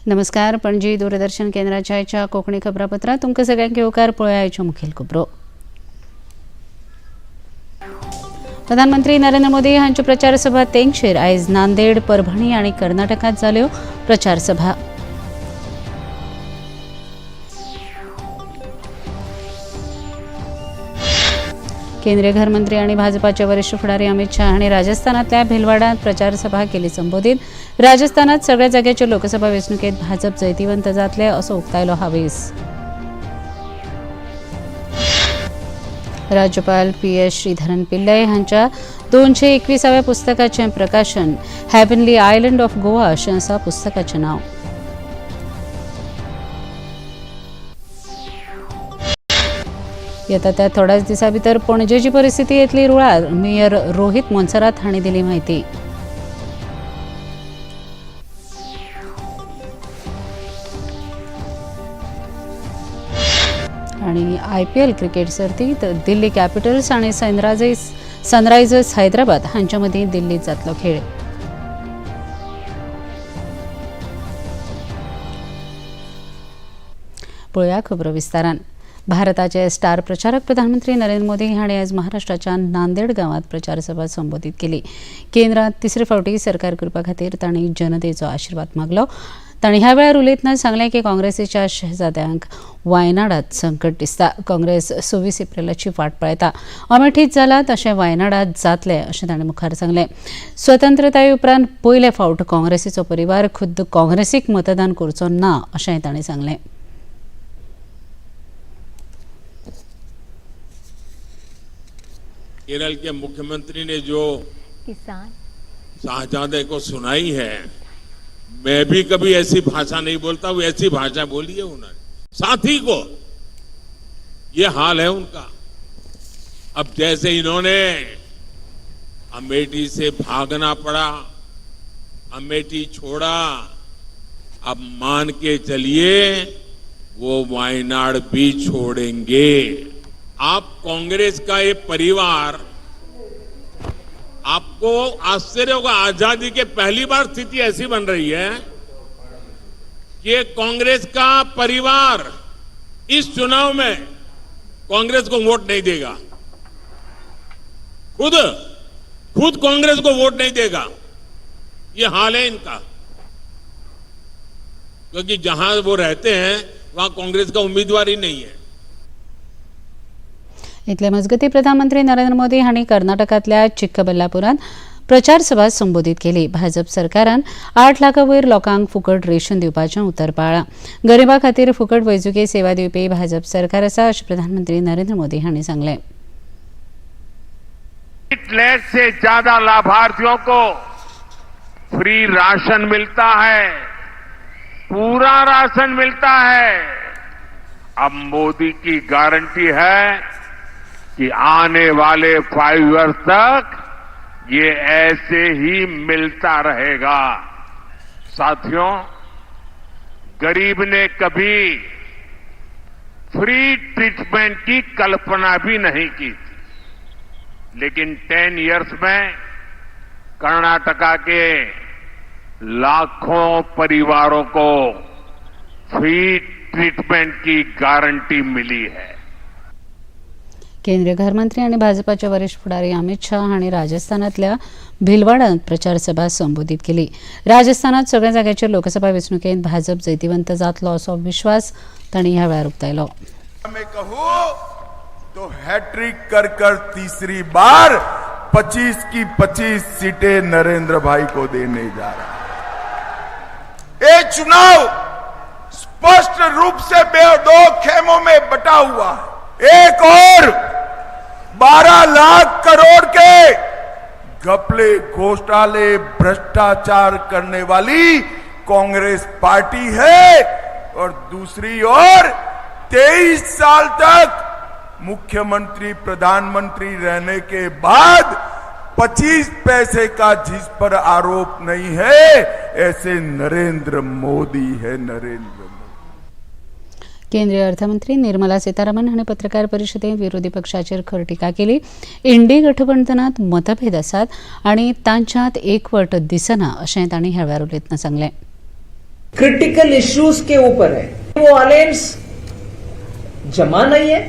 नमस्कार. पणजी दूरदर्शन केंद्राच्या कोकणी खबरापत्रात तुमकां सगळ्यांक येवकार. पळोवया आयच्यो मुखेल खबरो. प्रधानमंत्री नरेंद्र मोदी हांच्यो प्रचार सभा तेंगशेर आयज नांदेड, परभणी आनी कर्नाटकांत जाल्यो प्रचार सभा. केंद्रीय घरमंत्री आणि भाजपाचे वरिष्ठ फुडारी अमित शाह हांणी राजस्थानातल्या भिलवाडांत प्रचार सभा केली संबोधीत. राजस्थानात सगळ्या जाग्याचे लोकसभा वेंचणुकेत भाजप जैतिवंत जातले असो उक्तायलो हावेस. राज्यपाल पी.एस. श्रीधरन पिल्लय हांच्या 221व्या पुस्तकाचें प्रकाशन हॅव्हनली आयलंड ऑफ गोवा अशें आसा पुस्तकाचें नांव. येता त्या थोड्याच दिसां भितर पणजेची परिस्थिती येतली रुळार. मेयर रोहित मोन्सरात हांणी दिली माहिती. आणि IPL क्रिकेट सर्तीत दिल्ली कॅपिटल्स आणि सनरायझर्स हैदराबाद हांच्या मदीं दिल्लीत जातलो खेळ. पळोवया खबरो विस्तारान. भारताचे स्टार प्रचारक प्रधानमंत्री नरेंद्र मोदी हांणी आज महाराष्ट्राच्या नांदेड गांवांत प्रचार सभा संबोधीत केली. केंद्रांत तिसरे फावटी सरकार करपा खातीर तांणी जनतेचो आशिर्वाद मागलो. तांणी ह्या वेळार उलयतना सांगलें की काँग्रेसीच्या शहजाद्यांक वायनाडात संकट दिसता. काँग्रेस 26 एप्रिलाची वाट पळयता. अमेठीत जाला तशें वायनाडात जातलें अशें तांणी मुखार सांगलें. स्वतंत्रताये उपरांत पयले फावट काँग्रेसीचो परिवार खुद्द काँग्रेसीक मतदान करचो ना अशेंय तांणी सांगलें. केरल के मुख्यमंत्री ने जो किसान शाहजादे को सुनाई है, मैं भी कभी ऐसी भाषा नहीं बोलता हूं, ऐसी भाषा बोली है उन्होंने. साथी को ये हाल है उनका. अब जैसे इन्होंने अमेठी से भागना पड़ा, अमेठी छोड़ा, अब मान के चलिए वो वायनाड भी छोड़ेंगे. आप कांग्रेस का ये परिवार, आपको आश्चर्य होगा, आजादी के पहली बार स्थिति ऐसी बन रही है कि कांग्रेस का परिवार इस चुनाव में कांग्रेस को वोट नहीं देगा. खुद कांग्रेस को वोट नहीं देगा. ये हाल है इनका, क्योंकि जहां वो रहते हैं वहां कांग्रेस का उम्मीदवार ही नहीं है. इतले मजगती प्रधानमंत्री नरेंद्र मोदी हांणी कर्नाटकांतल्या चिक्कबल्लापुरांत प्रचार सभा संबोधीत केली. भाजप सरकारान 8 लाखा वयर लोकांक फुकट रेशन दिवपाचें उतर पाळ्ळां. गरिबां खातीर फुकट वैजकी सेवा दिवपी भाजप सरकार आसा अशें प्रधानमंत्री नरेंद्र मोदी हांणी सांगलें. 1 लाख से ज्यादा लाभार्थियों को फ्री राशन मिलता है, पूरा राशन मिलता है. अब मोदी की गारंटी है कि आने वाले 5 इयर्स तक ये ऐसे ही मिलता रहेगा. साथियों, गरीब ने कभी फ्री ट्रीटमेंट की कल्पना भी नहीं की थी, लेकिन 10 इयर्स में कर्नाटका के लाखों परिवारों को फ्री ट्रीटमेंट की गारंटी मिली है. केंद्रीय घरमंत्री आणि भाजपाचे वरिष्ठ फुडारी अमित शाह हांणी राजस्थानातल्या भिलवाडांत प्रचार सभा संबोधीत केली. राजस्थानात सगळ्या जाग्याचेर लोकसभा वेंचणुकेंत भाजप जैतिवंत जातलो असो विश्वास तांणी ह्या वेळार उक्तायलो. मैं कहूं तो हैट्रिक कर तीसरी बार 25 की 25 सीटें नरेंद्र भाई को देने जा रहा है. ये चुनाव स्पष्ट रूप से 2 खेमों में बटा हुआ है. एक और 12 लाख करोड़ के घपले घोटाले भ्रष्टाचार करने वाली कांग्रेस पार्टी है, और दूसरी ओर 23 साल तक मुख्यमंत्री प्रधानमंत्री रहने के बाद 25 पैसे का जिस पर आरोप नहीं है, ऐसे नरेंद्र मोदी है. नरेंद्र केंद्रीय अर्थमंत्री निर्मला सीतारामन हांणी पत्रकार परिशदेंत विरोधी पक्षाचेर खर टिका केली. इंडी गठबंधनात मतभेद आसात आनी तांच्यांत एकवट दिसना अशें तांणी ह्या वेळार उलयतना सांगलें. क्रिटिकल इश्यूज के ऊपर है। वो अलायंस जमा नहीं है,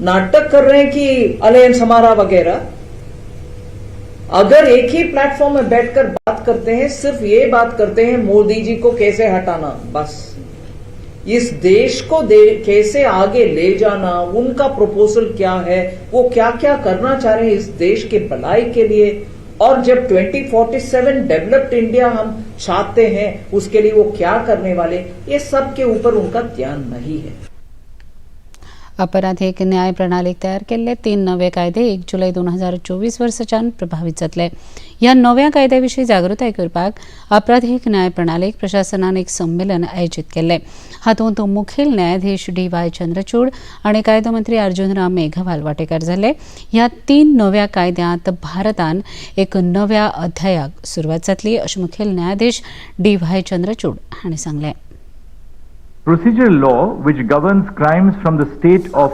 नाटक कर रहे हैं कि अलायंस हमारा वगैरह। अगर एक ही प्लेटफॉर्म में बैठकर बात करते हैं, सिर्फ ये बात करते हैं मोदी जी को कैसे हटाना, बस इस देश को कैसे आगे ले जाना, उनका प्रपोजल क्या है, वो क्या क्या करना चाह रहे हैं इस देश के भलाई के लिए। और जब 2047 डेवलप्ड इंडिया हम चाहते हैं, उसके लिए वो क्या करने वाले, ये सब के ऊपर उनका ध्यान नहीं है। अपराधिक न्याय प्रणालीक तयार केल्ले 3 नवे कायदे 1 जुलै 2024 वर्साच्यान प्रभावीत जातले। ह्या नव्या कायद्याविशीं जागृताय करपाक अपराधीक न्याय प्रणालीक प्रशासनान एक संमेलन आयोजीत केल्ले। हातूंत मुखेल न्यायाधीश DY चंद्रचूड आनी कायदो मंत्री अर्जुन राम मेघवाल वांटेकार जाले। ह्या 3 नव्या कायद्यांत भारतान एक नव्या अध्यायाक सुरवात जातली अशें मुखेल न्यायाधीश DY चंद्रचूड हांणी सांगलें। Procedural law, which governs crimes from the state of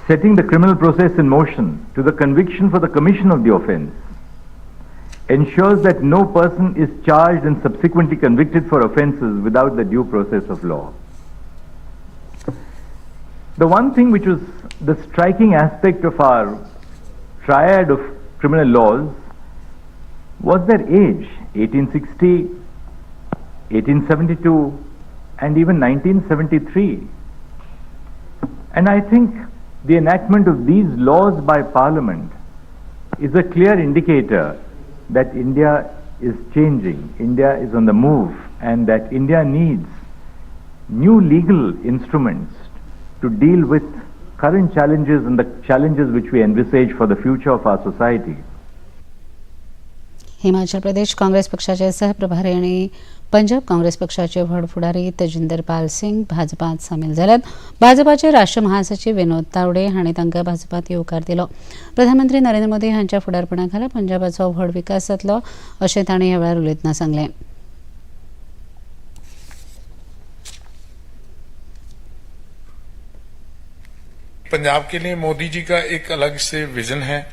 setting the criminal process in motion to the conviction for the commission of the offence, ensures that no person is charged and subsequently convicted for offences without the due process of law. The one thing which was the striking aspect of our triad of criminal laws was their age, 1860, 1872, and even 1973. And I think the enactment of these laws by Parliament is a clear indicator that India is changing, India is on the move, and that India needs new legal instruments to deal with current challenges and the challenges which we envisage for the future of our society. Himachal Pradesh Congress पक्षाचे सहप्रभारी आनी पंजाब काँग्रेस पक्षाचे व्हड फुडारी तेजिंदर पाल सिंग भाजपात सामील जाल्यात। भाजपाचे राष्ट्रीय महासचिव विनोद तावडे हांणी तांकां भाजपात येवकार दिलो। प्रधानमंत्री नरेंद्र मोदी हांच्या फुडारपणाखाला पंजाबाचो व्हड विकास जातलो अशें तांणी ह्या वेळार उलयतना सांगलें। पंजाब के लिए मोदी जी का एक अलग से विजन है,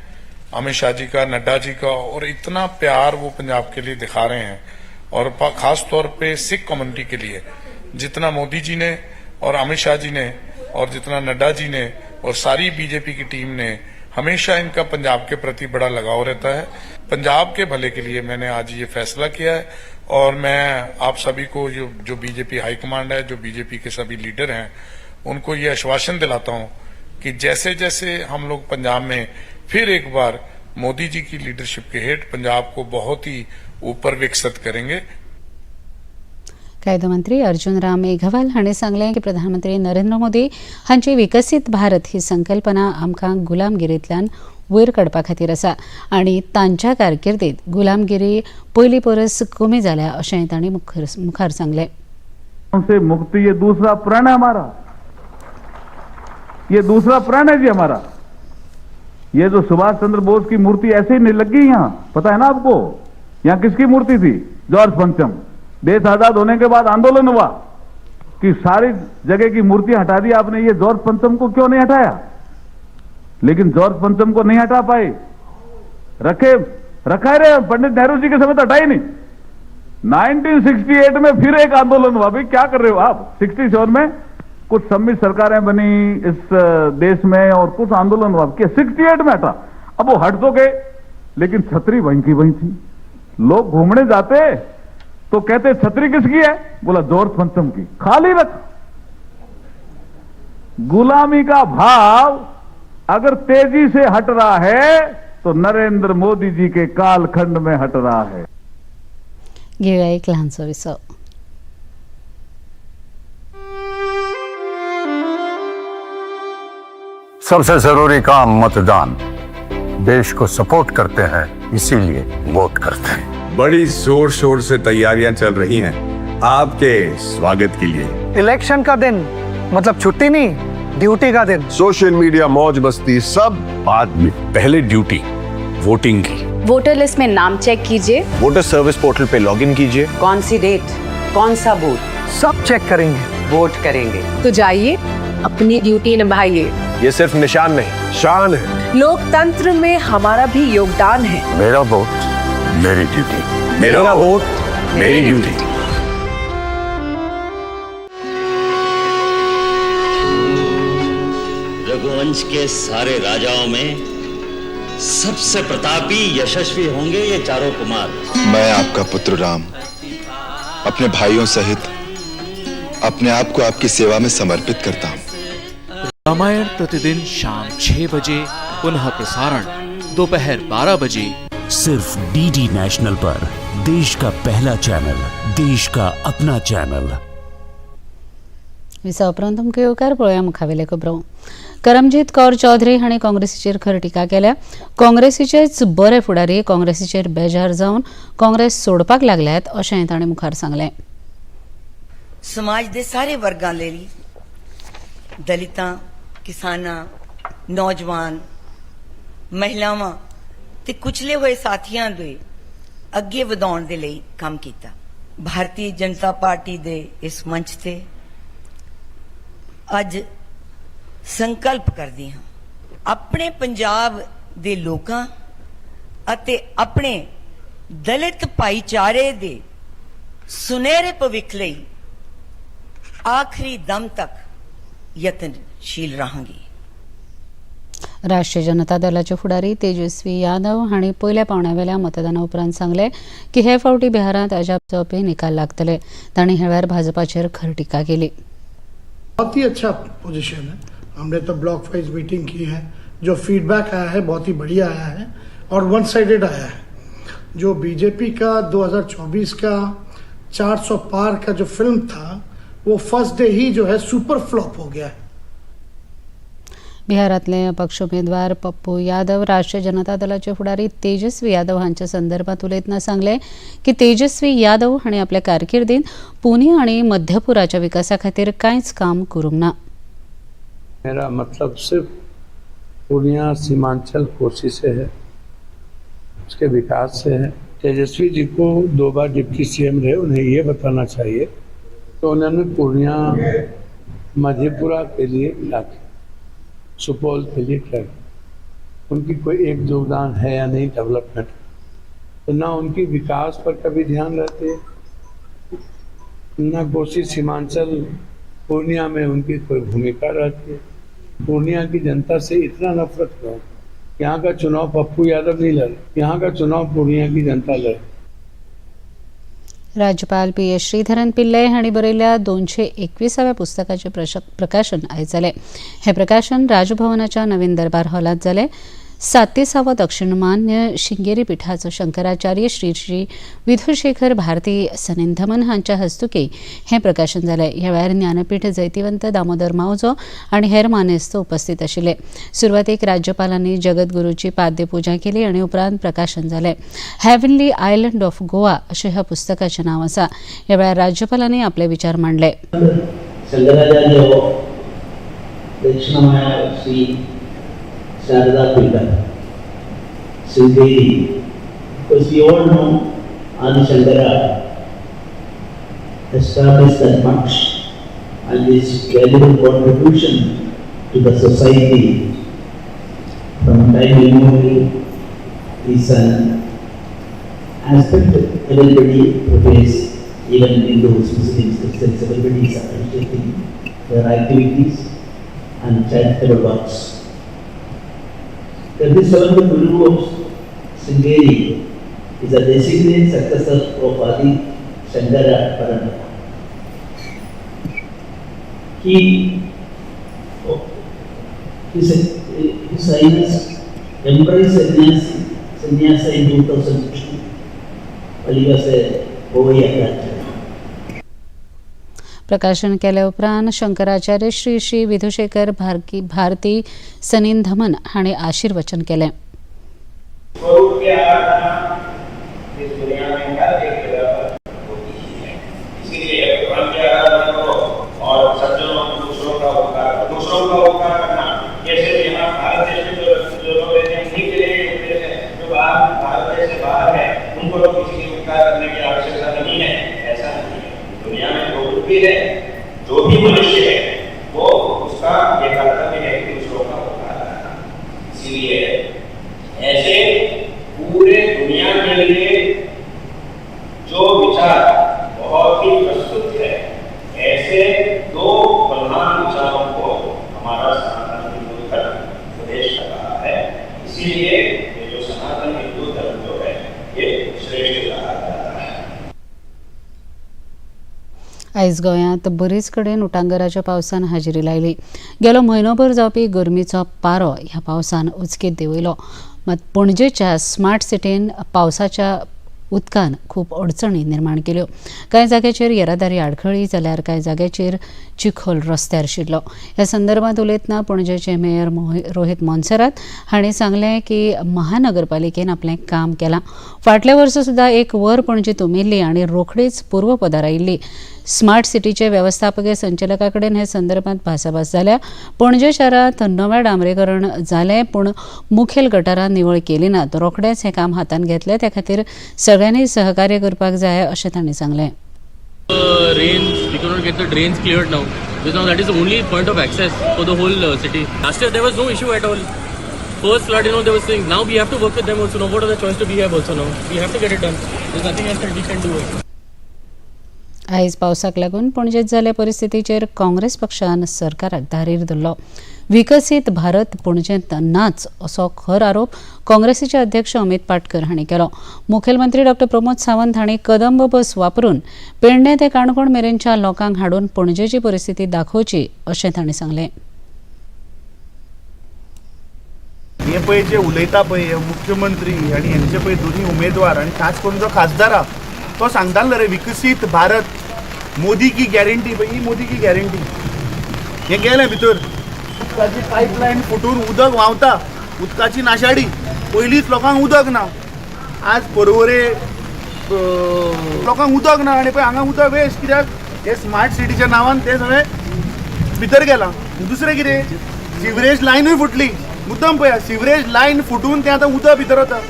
अमित शाह जी का, नड्डा जी का, और इतना प्यार वो पंजाब के लिए दिखा रहे हैं। और खास तौर पे सिख कम्युनिटी के लिए जितना मोदी जी ने और अमित शाह जी ने और जितना नड्डा जी ने और सारी बीजेपी की टीम ने, हमेशा इनका पंजाब के प्रति बड़ा लगाव रहता है। पंजाब के भले के लिए मैंने आज ये फैसला किया है और मैं आप सभी को जो बीजेपी हाईकमांड है, जो बीजेपी के सभी लीडर हैं, उनको ये आश्वासन दिलाता हूं कि जैसे जैसे हम लोग पंजाब में फिर एक बार मोदी जी की लीडरशिप के हेठ पंजाब को बहुत ही ऊपर विकसित करेंगे। कायदो मंत्री अर्जुन राम मेघवाल हांणी सांगलें की प्रधानमंत्री नरेंद्र मोदी हांची विकसीत भारत ही संकल्पना आमकां गुलामगिरींतल्यान वयर काडपा खातीर आसा आनी तांच्या कारकिर्दीत गुलामगिरी पयली परस कमी जाल्या अशें तांणी मुखार सांगलें। से मुक्ति ये दूसरा प्रण है हमारा, ये दूसरा प्रण है जी हमारा। ये जो सुभाष चंद्र बोस की मूर्ति ऐसे ही नहीं लगी यहाँ, पता है ना आपको? यहाँ किसकी मूर्ति थी? जॉर्ज पंचम। देश आजाद होने के बाद आंदोलन हुआ कि सारी जगह की मूर्ति हटा दी आपने, ये जॉर्ज पंचम को क्यों नहीं हटाया? लेकिन जॉर्ज पंचम को नहीं हटा पाए, रखा रहे पंडित नेहरू जी के समय तो हटा ही नहीं। 1968 में फिर एक आंदोलन हुआ। भाई क्या कर रहे हो आप? 67 में कुछ सम्मिलित सरकारें बनी इस देश में और कुछ आंदोलन हुआ, 68 में हटा। अब वो हट तो गए, लेकिन छतरी वहीं की वहीं थी। लोग घूमने जाते तो कहते छतरी किसकी है? बोला जॉर्ज पंचम की, खाली रख। गुलामी का भाव अगर तेजी से हट रहा है तो नरेंद्र मोदी जी के कालखंड में हट रहा है। घेऊया एक लहानसो विसव। सबसे जरूरी काम मतदान। देश को सपोर्ट करते हैं, इसीलिए वोट करते हैं। बड़ी जोर शोर से तैयारियां चल रही हैं आपके स्वागत के लिए। इलेक्शन का दिन मतलब छुट्टी नहीं, ड्यूटी का दिन। सोशल मीडिया, मौज मस्ती सब बाद में, पहले ड्यूटी वोटिंग की। वोटर लिस्ट में नाम चेक कीजिए, वोटर सर्विस पोर्टल पे लॉगिन कीजिए। कौन सी डेट, कौन सा बूथ, सब चेक करेंगे, वोट करेंगे। तो जाइए, अपनी ड्यूटी निभाइए। ये सिर्फ निशान नहीं, शान है। लोकतंत्र में हमारा भी योगदान है। मेरा वोट मेरी ड्यूटी। मेरा वोट मेरी ड्यूटी। वंश के सारे राजाओं में सबसे प्रतापी यशस्वी होंगे ये चारों कुमार। मैं आपका पुत्र राम अपने भाइयों सहित अपने आप को आपकी सेवा में समर्पित करता हूँ। रामायण प्रतिदिन शाम 6 बजे, पुनः प्रसारण दोपहर 12 बजे, सिर्फ डीडी नेशनल पर। देश का पहला चॅनल, देश का अपना चॅनल। विसा उपरांत मुखेलकार पळोवया मुखावेले खबरो। करमजीत कौर चौधरी हांणी काँग्रेसीचेर खर टिका केल्या। काँग्रेसीचेच बरे फुडारी काँग्रेसीचेर बेजार जावन काँग्रेस सोडपाक लागल्यात अशें ताणें मुखार सांगलें। समाज दे सारे वर्गां ਲਈ दलितां, किसानां, नौजवान, महिलावां ते कुचले होए साथियां दे अगे ਵਧਾਉਣ ਦੇ ਲਈ ਕੰਮ ਕੀਤਾ। भारतीय जनता पार्टी ਦੇ ਇਸ ਮੰਚ ਤੇ ਅੱਜ ਸੰਕਲਪ ਕਰਦੀ ਹਾਂ ਆਪਣੇ ਪੰਜਾਬ ਦੇ ਲੋਕਾਂ ਅਤੇ ਆਪਣੇ ਦਲਿਤ ਭਾਈਚਾਰੇ ਦੇ ਸੁਨਹਿਰੇ ਭਵਿੱਖ ਲਈ ਆਖਰੀ ਦਮ ਤੱਕ यत्नशील रहांगी। राष्ट्रीय जनता दलाचे फुडारी तेजस्वी यादव हांणी पयल्या पावण्यावेल्या मतदाना उपरांत सांगले की हे फावटी बिहारांत अजाप जावपी निकाल लागतले। तांणी हे वेळार भाजपाचेर खर टिका केली। बहुत ही अच्छा पोजीशन है। हमने तो ब्लॉक वाइज मीटिंग की है, जो फीडबैक आया है बहुत ही बढ़िया आया है और वन साइडेड आया है। जो बीजेपी का 2024 का 400 पार का जो फिल्म था वो फर्स्ट डे ही जो है सुपर फ्लॉप हो गया है। बिहारांतले अपक्ष उमेदवार पप्पू यादव राष्ट्रीय जनता दलाचे फुडारी तेजस्वी यादव हांच्या संदर्भात उलयतना सांगले की तेजस्वी यादव हांणी आपल्या कारकिर्दीत पुणे आणि मध्यपुराच्या विकासा खातीर कांयच काम करूंक ना। मेरा मतलब सिर्फ पूर्णिया सीमांचल कोसी से है, उसके विकास से है। तेजस्वी जी को 2 बार डिप्टी सीएम रहे, उन्हें ये बताना चाहिए तो उन्होंने पूर्णिया मधेपुरा के लिए क्या किया, सुपौल के लिए क्या किया, उनकी कोई एक योगदान है या नहीं डेवलपमेंट, तो ना उनकी विकास पर कभी ध्यान रहते, ना कोसी सीमांचल पूर्णिया में उनकी कोई भूमिका रहती है। पूर्णिया की जनता से इतना नफरत क्यों? यहाँ का चुनाव पप्पू यादव नहीं लड़े, यहाँ का चुनाव पूर्णिया की जनता लड़े। राज्यपाल PS श्रीधरन पिल्लय हांणी बरयल्ल्या 221व्या पुस्तकाचे प्रकाशन आयज जालें। हे प्रकाशन राजभवनाच्या नवीन दरबार हॉलांत जालें। 37वा दक्षिणमान्य शिंगेरी पिठाचो शंकराचार्य श्री श्री विधुशेखर भारती सनिंधमन हांच्या हस्तुकी हे प्रकाशन जालें। ह्या वेळार ज्ञानपीठ जैतिवंत दामोदर मावजो आनी हेर मानेस्त उपस्थित आशिल्ले। सुरवातेक राज्यपालांनी जगद्गुरूची पाद्यपुजा केली आनी उपरांत प्रकाशन जालें। हेवनली आयलंड ऑफ गोवा अशें ह्या पुस्तकाचें नांव आसा। ह्या वेळार राज्यपालांनी आपले विचार मांडले। Sharada Pita, Srivedi, because we all know Adi Shankara established that much and his valuable contribution to the society from time immemorial is an aspect everybody obeys, even Hindus, Muslims, Christians, everybody is appreciating their activities and charitable works. The 37th Guru of Sringeri is a designated successor of Adi Shankara Parampara. His Highness embraced sannyasa in 2002 while he was a boy at that time. प्रकाशन केल्या उपरांत शंकराचार्य श्री श्री विधुशेखर भारती सनिंधमन हांणी आशीर्वचन केलें। है, जो भी मनुष्य है वो उसका ये कर्तव्य है कि दूसरों का उपकार करना। इसीलिए ऐसे पूरे दुनिया के लिए जो विचार बहुत ही प्रस्तुत है, ऐसे 2 प्रधान विचारों को हमारा सनातन हिंदू धर्म इसीलिए ये जो सनातन हिंदू धर्म जो है ये श्रेष्ठ कहा जाता है. आयज गोंयांत बरेच कडेन उटंगराच्या पावसान हाजिरी लायली. गेलो म्हयनोभर जावपी गरमीचो पारो ह्या पावसान उचकीत देंवयलो. मात पणजेच्या स्मार्ट सिटीन पावसाच्या उदकान खूब अडचणी निर्माण केल्यो. कांय जाग्याचेर येरादारी आडखळी जाल्यार कांय जाग्याचेर चिखल रस्त्यार शिरलो. ह्या संदर्भात उलयतना पणजेचे मेयर रोहित मोन्सेरात हांणी सांगलें की महानगरपालिकेन आपलें काम केलां. फाटल्या वर्सा सुद्दां एक वर पणजेंत उमेल्ली आनी रोखडीच पूर्वपदार आयिल्ली. स्मार्ट सिटीचे वेवस्थापकीय संचालका कडेन हे संदर्भात भासाभास जाल्या. पणजे शारांत नवें डांबरीकरण जालें पूण मुखेल गटारां निवळ केली नात. रोखडेंच हें काम हातांत घेतलें त्या खातीर सगळ्यांनी सहकार्य करपाक जाय अशें तांणी सांगलें. Rains, we could not get the drains cleared now. Because now that is the only point of access for the whole city. Last year there was no issue at all. First flood, they were saying, now we have to work with them also. Now what are the choice to be here also now? We have to get it done. There's nothing else that we can do. आयज पावसाक लागून पणजेंत जाल्ल्या परिस्थितीचेर काँग्रेस पक्षान सरकाराक धारीर धरलो. विकसीत भारत पणजेंत नाच असो खर आरोप काँग्रेसीचे अध्यक्ष अमित पाटकर हांणी केलो. मुखेलमंत्री डॉ प्रमोद सावंत हांणी कदंब बस वापरून पेडणे ते काणकोण मेरेनच्या लोकांक हाडून पणजेची परिस्थिती दाखोवची अशें तांणी सांगलें. हे पळय जे उलयता पळय मुख्यमंत्री आनी हेंचे पळय दोनी उमेदवार आनी खास करून जो खासदार आहा तो सांगतालो रे विकसीत भारत मोदी की गॅरंटी पळय ही मोदी की गॅरंटी. हे गेलें भितर उदकाची पायपलायन फुटून उदक व्हांवता उदकाची नाशाडी. पयलींच लोकांक उदक ना. आज परवरे लोकांक उदक ना आनी पळय हांगा उदक वेस्ट कित्याक हे स्मार्ट सिटीच्या नांवान ते सगळे भितर गेलां. दुसरें कितें सिवरेज लायनूय फुटली. मुद्दम पळय सिवरेज लायन फुटून तें आतां उदक भितर वता.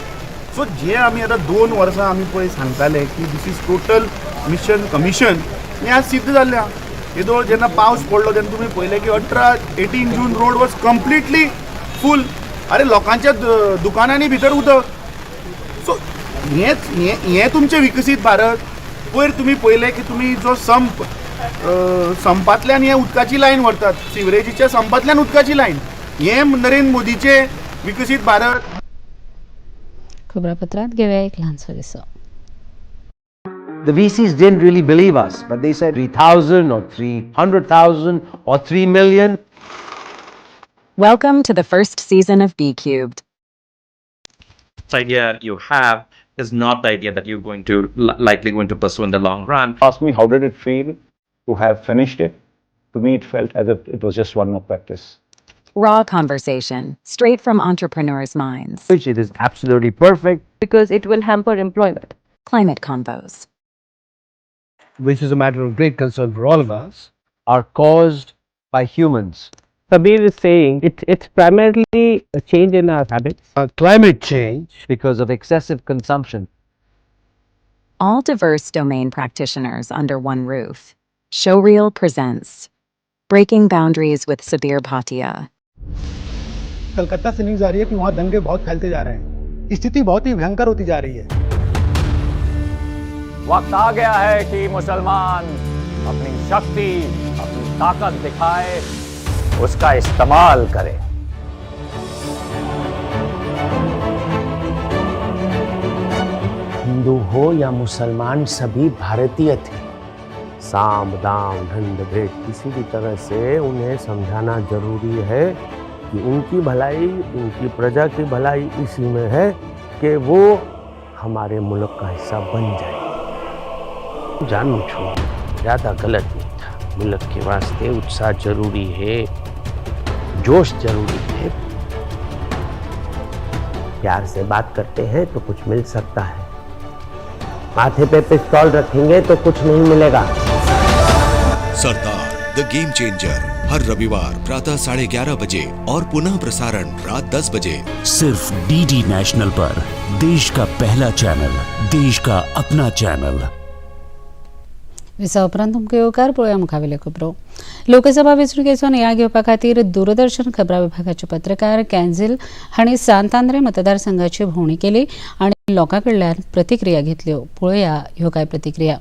सो जे आमी आतां 2 वर्सां आमी पळय सांगताले की this is total mission commission हें आज सिद्ध जाल्लें आहा. येदो जेन्ना पावस पडलो तेन्ना तुमी पळयलें की 18 जून रोड वॉज कंप्लिटली फूल. अरे लोकांच्या दुकानांनी भितर उदक. सो हें तुमचें विकसीत भारत. पयर तुमी पळयलें की तुमी जो संपांतल्यान हें उदकाची लायन व्हरतात. सिवरेजीच्या संपांतल्यान उदकाची लायन. हें नरेंद्र मोदीचें विकसीत भारत. खबरापत्रांत घेवया एक ल्हानसो Wiseau. The VCs didn't really believe us, but they said 3,000 or 300,000 or 3 million. Welcome to the first season of B Cubed. This idea you have is not the idea that you're going to likely going to pursue in the long run. Ask me how did it feel to have finished it? To me, it felt as if it was just one more practice. Raw conversation, straight from entrepreneurs' minds. Which it is absolutely perfect because it will hamper employment. Climate convos, which is a matter of great concern for all of us, are caused by humans. Kabir is saying it's primarily a change in our habits. Climate change because of excessive consumption. all diverse domain practitioners under one roof. Showreel presents Breaking Boundaries with Sabir Bhatia. Calcutta से news आ रही है कि वहाँ दंगे बहुत फैलते जा रहे हैं. स्थिति बहुत ही भयंकर होती जा रही है. वक्त आ गया है कि मुसलमान अपनी शक्ति, अपनी ताकत दिखाए, उसका इस्तेमाल करे. हिंदू हो या मुसलमान सभी भारतीय थे. साम दाम दंड भेद किसी भी तरह से उन्हें समझाना जरूरी है कि उनकी भलाई, उनकी प्रजा की भलाई इसी में है कि वो हमारे मुल्क का हिस्सा बन जाए. जानबूझ ज़्यादा गलत नहीं था. मुल्क के वास्ते उत्साह जरूरी है, जोश जरूरी है. प्यार से बात करते हैं तो कुछ मिल सकता है. माथे पे पिस्तौल रखेंगे तो कुछ नहीं मिलेगा. सरदार द गेम चेंजर हर रविवार प्रातः 11:30 बजे और पुनः प्रसारण रात 10 बजे सिर्फ डीडी नेशनल पर. देश का पहला चॅनल, देश का अपना चॅनल. विसा उपरांत तुमकां येवकार पळोवया मुखावेल्यो खबरो. लोकसभा वेंचणुकेचो नियाळ घेवपा खातीर दूरदर्शन खबरां विभागाचे पत्रकार कॅन्झिल हांणी सांतांद्रे मतदारसंघाची भोंवडी केली आनी लोकां कडल्यान प्रतिक्रिया घेतल्यो. पळोवया ह्यो कांय प्रतिक्रिया.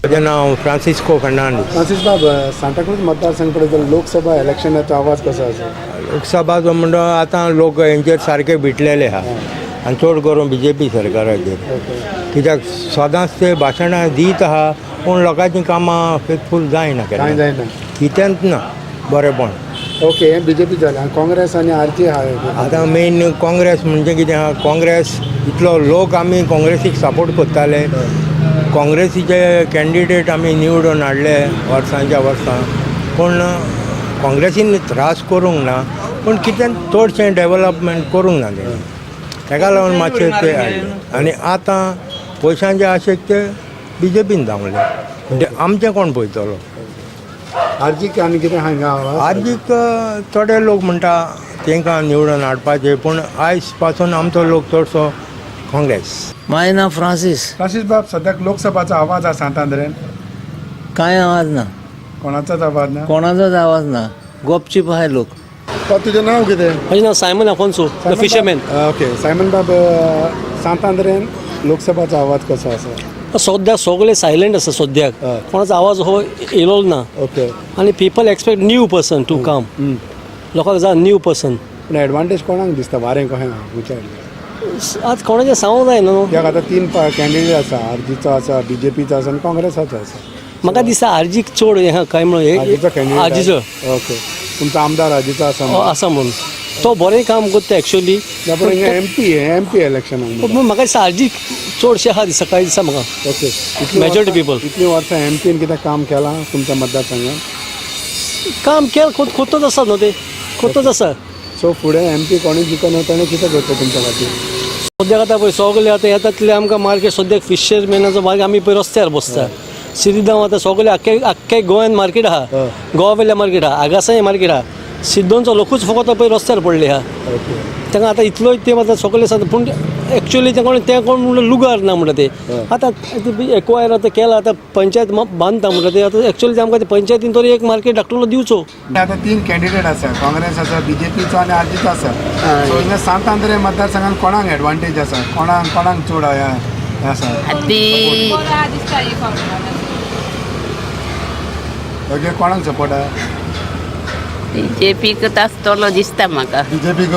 म्हजें नांव फ्रांसिस्को फर्नांडीस. फ्रांसीस बाब, सांताक्रूज मतदारसंघ पळय जाल्यार लोकसभा इलेक्शनाचो आवाज कसो आसा? लोकसभा जो म्हणटा आतां लोक हेंचेर सारके भिटलेले आहा आनी चड करून BJP सरकाराचेर. कित्याक सदांच ते भाशणां दीत आहा पूण लोकांची कामां फेथफूल जायना कांय जायना. कित्यांत ना बरेंपण. ओके, हें BJP जालें आनी काँग्रेस आनी RJ आहा. आतां मेन काँग्रेस म्हणजे कितें आहा, काँग्रेस इतलो लोक आमी काँग्रेसीक सपोर्ट करताले. काँग्रेसीचे कॅन्डिडेट आमी निवडून हाडले वर्सांच्या वर्सां, पूण काँग्रेसीन त्रास करूंक ना, पूण कितें चडशें डेवलपमेंट करूंक ना तेणी. ताका लागून मातशें ते हाडले. आनी आतां पयशांचे आशेक ते BJPन जावले. म्हणजे आमचें कोण पळयतलो? आर्जीक आनी कितें हांगा आर्जीक थोडे लोक म्हणटा तांकां निवडून हाडपाचें, पूण आयज पासून आमचो लोक चडसो काँग्रेस. माय नांव फ्रांसीस. फ्रांसीस बाब, सद्याक लोकसभाचो आवाज आसा सांतांद्रेन? कांय आवाज ना. कोणाचोच आवाज ना? कोणाचोच आवाज ना. गपचीप आहाय लोक. तुजें नांव कितें? म्हजें नांव Simon Afonso, the fisherman. Okay, Simon बाब, सांतांद्रेन लोकसभाचो आवाज कसो आसा? सद्याक सगळे सायलेंट आसा. सद्याक कोणाचो आवाज हो येयलो ना. ओके. आनी people expect new person to come. लोकांक जाय न्यू पर्सन. पूण एडवांटेज कोणाक दिसता? वारें कशें विचारलें आतां कोणाचें सांगूंक जाय न्हू. कित्याक आतां 3 कॅन्डिडेट आसा, आरजीचो आसा, BJPचो आसा आनी काँग्रेसाचो आसा. म्हाका दिसता आरजीक चड हें काय म्हणून आरजीचो. ओके, तुमचो आमदार आरजीचो आसा म्हणून तो बरें काम करता एक्चुअली. MP इलेक्शनाक म्हाका दिसता आरजीक चडशें आहा दिसता, काय दिसता म्हाका. Okay, majority people. इतलीं वर्सां MPन कितें काम केलां तुमच्या मतदारसंघात? काम केलं कोत्तोच आसा न्हू ते, कोत्तोच आसा. सो फुडें MP कोणी जिखून ताणें कितें करचें तुमच्या खातीर? सद्याक आतां पळय सगळे आतां येता तितले आमकां मार्केट सद्याक फिशरमॅनाचो मार्केट आमी पळय रस्त्यार बसता. सिद्दांव आतां सगळे आख्खे गोंयान मार्केट आहा, गोवा वेल्या मार्केट आहा, आगासाय मार्केट आहा. सिद्धोंचो लोकूच फकत पळय रस्त्यार पडले आहा. तांकां आतां इतलोय ते आतां सगळे आसा, पूण एक्चुअली ते कोण म्हणल्यार लुगार ना म्हणटा ते. आतां एक्वायर आतां केला, आतां पंचायत बांदता म्हणटा ते. आतां एक्चुअली ते आमकां पंचायतीन तरी एक मार्केट धाकटुलो दिवचो. आतां 3 कॅन्डिडेट आसा, काँग्रेस आसा, BJPचो आनी आरजीचो आसा. सो हिंगा सांतांद्रे मतदारसंघान कोणाक एडवांटेज आसा? कोणाक चड आसा? ओके, कोणाक सपोर्ट आहा? BJPक आसतलो दिसता म्हाका. BJPक?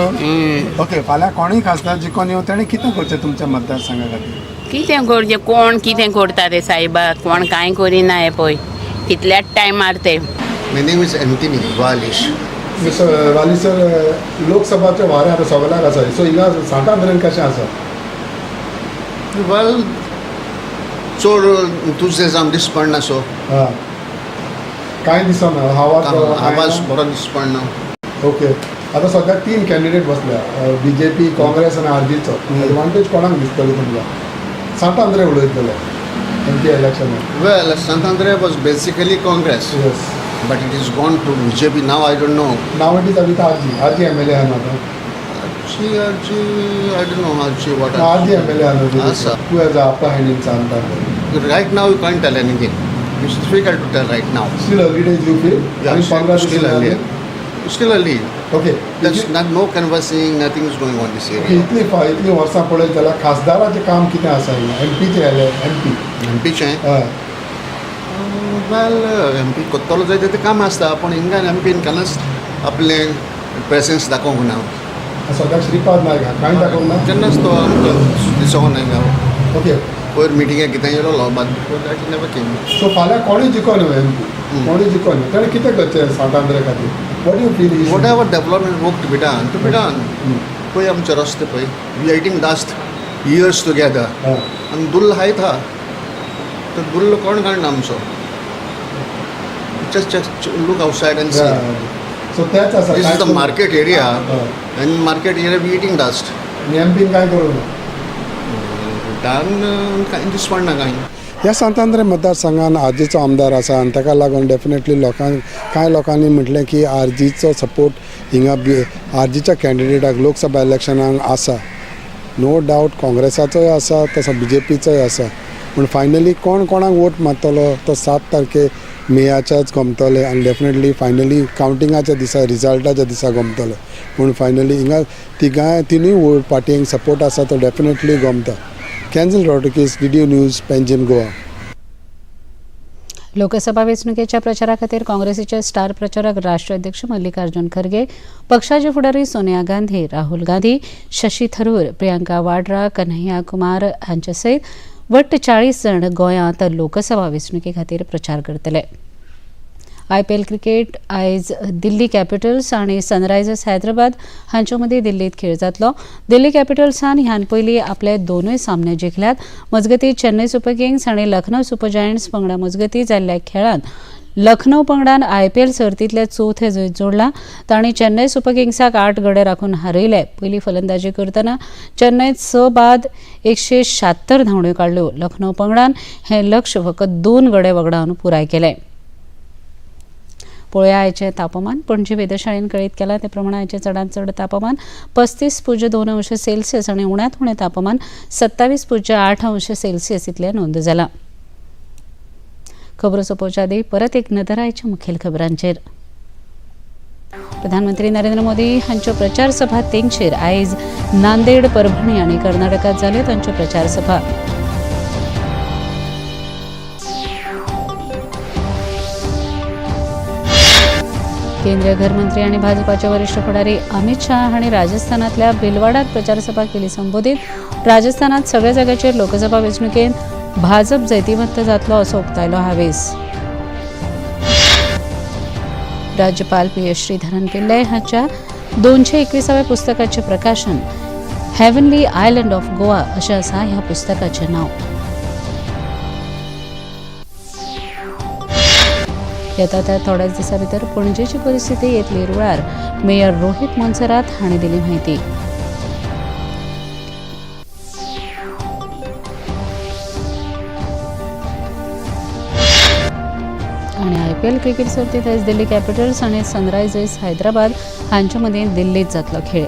ओके, फाल्यां कोणूय खासदार जिखून येवन ताणें कितें करचें तुमच्या मतदारसंघा खातीर? कितें करचें? कोण कितें करता रे सायबा? कोण कांय करिना हें पळय. तितल्याच टायमार ते. My name is Anthony Walish. Mister Walish sir, लोकसभाचें वारें आतां सगळ्याक आसा. सो हिंगा सांतांद्रेन कशें आसा? वेल, चड इंथुजियाझम दिसपडना. सो कांय दिसना आवाज बरो दिसपडना. ओके, आतां सद्याक 3 कॅन्डिडेट बसल्या, BJP, काँग्रेस आनी आरजीचो. एडवांटेज कोणाक दिसतली तुमकां? सांतांद्रे उलयतले MP इलेक्शनाक. Well, Santander was basically Congress. Yes. But it is gone to BJP now. I don't know. Now it is with RG MLA आहा now. RG, I don't know RG what. RG MLA आहा. Who has the upper hand in Santander? Right now you can't tell anything. It's difficult to tell right now. Still early days you feel? Yeah, still early. Still early. Okay. There's no canvassing, nothing is going on this area. इतली वर्सां पळयत जाल्यार खासदाराचें काम कितें आसा हिंगा? MPचें MPचें? वेल, MP कोत्तलो जाय तें काम आसता, पूण हिंगा MPन केन्नाच आपलें प्रेसेन्स दाखोवंक ना. सद्याक श्रीपाद नायक कांय दाखोवंक ना? केन्नाच तो दिसोंक ना. ओके, पयर मिटिंगेक कितें येयलो, बाद दॅट नेवर केम. सो फाल्यां कोणूय जिखून येवं MP, कोणूय जिखून येवं, ताणें कितें करचें सांतांद्रे खातीर? What you feel? Whatever development work to be done. पळय आमचे रस्ते पळय, वी एटींग लास्ट इयर्स टुगेदर. आनी दुल्ल हाय था, तो दुल्ल कोण काडना आमचो. Just look outside and see. So तेच आसा. This is the market area, and market area we eating dust. MPन कांय करूंक ना. कांय दिसपडना कांय. ह्या सांतांद्रे मतदारसंघान आरजीचो आमदार आसा आनी ताका लागून डेफिनेटली कांय लोकांनी म्हटलें की आरजीचो सपोर्ट हिंगा आरजीच्या कॅन्डिडेटाक लोकसभा इलेक्शनाक आसा. नो डावट काँग्रेसाचोय आसा, तसो BJPचोय आसा. पूण फायनली कोणाक वोट मारतलो तो 7 तारखे मेयाच्याच गमतले आनी डेफिनेटली फायनली कावंटिंगाच्या दिसा रिजल्टाच्या दिसा गमतले. पूण फायनली हिंगा तिनूय पार्टींक सपोर्ट आसा तो डेफिनेटली गमता. Kenzil Rodriguez, Video News, Panjim, Goa. Lok Sabha वेंचणुकेच्या प्रचारा खातीर काँग्रेसीचे स्टार प्रचारक राष्ट्रीय अध्यक्ष मल्लिकार्जुन खरगे, पक्षाचे फुडारी सोनिया गांधी, राहुल गांधी, शशी थरूर, प्रियंका वाड्रा, कन्हैया कुमार हांचे सयत वट्ट 40 जण गोंयांत लोकसभा वेंचणुके खातीर प्रचार करतले. IPL क्रिकेट आयज दिल्ली कॅपिटल्स आनी सनरायझर्स हैदराबाद हांचे मदीं दिल्लीत खेळ जातलो. दिल्ली कॅपिटल्सान ह्यान पयलीं आपले दोनूय सामने जिखल्यात. मजगतीं चेन्नई सुपर किंग्स आनी लखनौ सुपर जायंट्स पंगडा मजगतीं जाल्ल्या खेळांत लखनौ पंगडान IPL सर्तींतले चवथे जैत जोडला. तांणी चेन्नई सुपर किंग्साक 8 गडे राखून हारयले. पयली फलंदाजी करतना चेन्नईत 6 बाद 176 धांवड्यो काडल्यो. लखनौ पंगडान हें लक्ष्य फकत 2 गडे वगडावन पुराय केलें. पळोवया आयचें तापमान. पणजी वेधशाळेन कळीत केला ते प्रमाण आयचें चडांत चड तापमान 35.2 अंश सेल्सियस आनी उण्यांत उणें तापमान 27.8 अंश सेल्सियस इतलें नोंद जालां. खबरो सोंपोवचे आदीं परत एक नदर आयच्या मुखेल खबरांचेर. प्रधानमंत्री नरेंद्र मोदी हांच्यो प्रचार सभा तेंगशेर आयज नांदेड, परभणी आनी कर्नाटकांत जाल्यो तांच्यो प्रचार सभा. केंद्रीय घरमंत्री आनी भाजपाचे वरिष्ठ फुडारी अमित शाह हांणी राजस्थानांतल्या भिलवाडात प्रचार सभा केली संबोधीत. राजस्थानांत सगळ्या जाग्याचेर लोकसभा वेंचणुकेंत भाजप जैतिवंत जातलो असो उक्तायलो हावेस. राज्यपाल PS श्रीधरन पिल्लय हांच्या 221व्या पुस्तकाचें प्रकाशन हेवनली आयलंड ऑफ गोवा अशें आसा ह्या पुस्तकाचें नांव. येता त्या थोड्याच दिसां भितर पणजेची परिस्थिती येतली रुळार, मेयर रोहित मोन्सेरात हांणी दिली म्हायती. आनी IPL क्रिकेट सर्तींत आयज दिल्ली कॅपिटल्स आनी सनरायझर्स हैदराबाद हांचे मदीं दिल्लीत जातलो खेळ.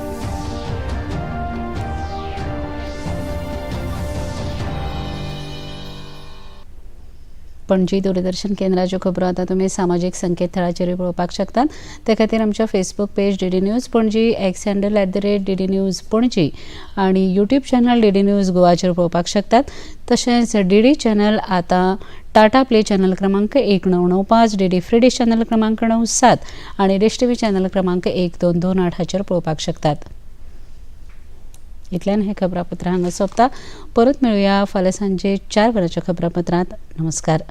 पणजी दूरदर्शन केंद्राच्यो खबरो आतां तुमी सामाजीक संकेतथळाचेर पळोवपाक शकतात. ते खातीर आमच्या Facebook page DD news Panaji, x handle @DD news Panaji आनी यूट्यूब चॅनल DD न्यूज गोवाचेर पळोवपाक शकतात. तशेंच DD चॅनल आतां टाटा प्ले चॅनल क्रमांक 1995, DD फ्री डिश चॅनल क्रमांक 97 आनी डिश TV चॅनल क्रमांक 1228 हाचेर पळोवपाक शकतात. इतल्यान हें खबरापत्र हांगा सोंपता. परत मेळुया फाल्यां सांजे 4 वरांच्या खबरापत्रांत. नमस्कार.